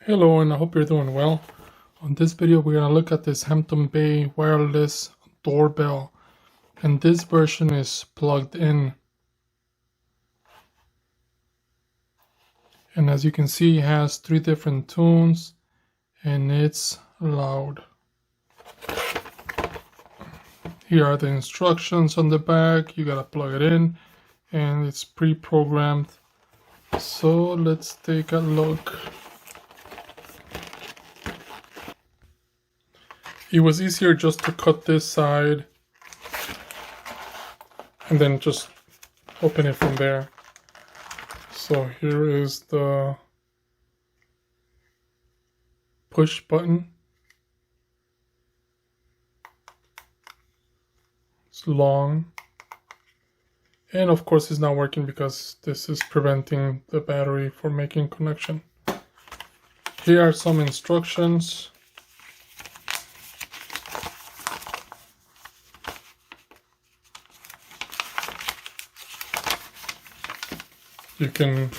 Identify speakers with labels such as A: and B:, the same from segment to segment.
A: Hello, and I hope you're doing well. On this video, we're going to look at this Hampton Bay wireless doorbell, and this version is plugged in. And as you can see, it has 3 different tunes, and it's loud. Here are the instructions on the back. You got to plug it in, and it's pre-programmed. So let's take a look. It was easier just to cut this side and then just open it from there. So here is the push button. It's long. And of course it's not working because this is preventing the battery from making connection. Here are some instructions. You can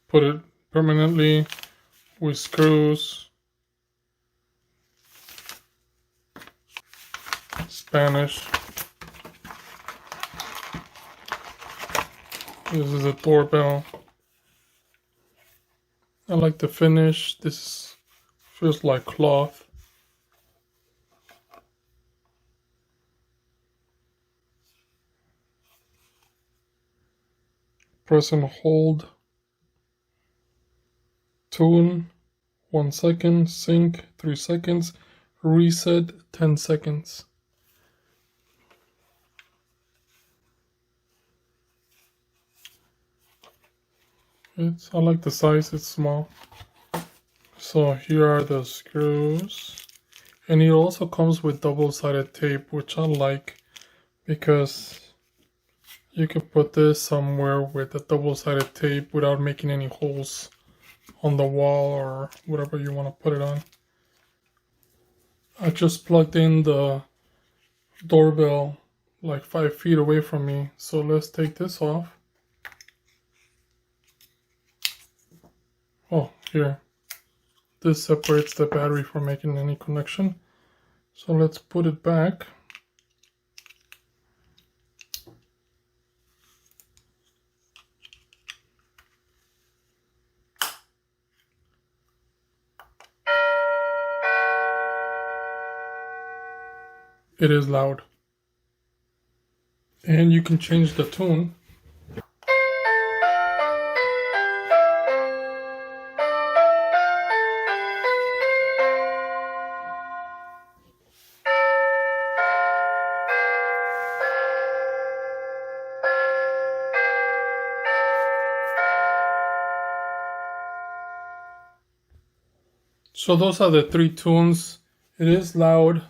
A: put it permanently with screws. Spanish. This is a doorbell. I like the finish. This feels like cloth. Press and hold. Tune 1 second, sync 3 seconds, reset 10 seconds. I like the size, it's small. So here are the screws. And it also comes with double-sided tape, which I like because you can put this somewhere with a double-sided tape without making any holes on the wall or whatever you want to put it on. I just plugged in the doorbell like 5 feet away from me. So let's take this off. Oh, here. This separates the battery from making any connection. So let's put it back. It is loud. And you can change the tune. So those are the 3 tunes. It is loud.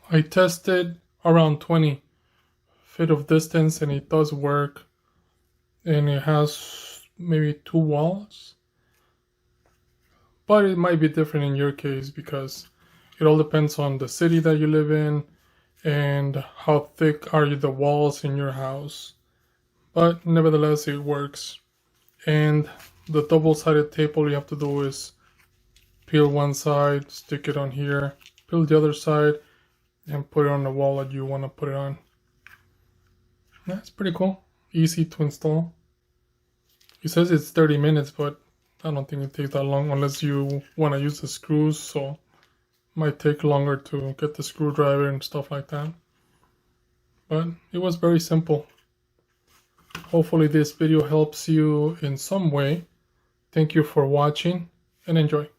A: I tested around 20 feet of distance and it does work. And it has maybe 2 walls. But it might be different in your case because it all depends on the city that you live in and how thick are the walls in your house. But nevertheless, it works. And the double-sided tape, all you have to do is peel one side, stick it on here, peel the other side, and put it on the wall that you want to put it on. That's pretty cool. Easy to install. It says it's 30 minutes, but I don't think it takes that long unless you want to use the screws, so it might take longer to get the screwdriver and stuff like that. But it was very simple. Hopefully this video helps you in some way. Thank you for watching and enjoy.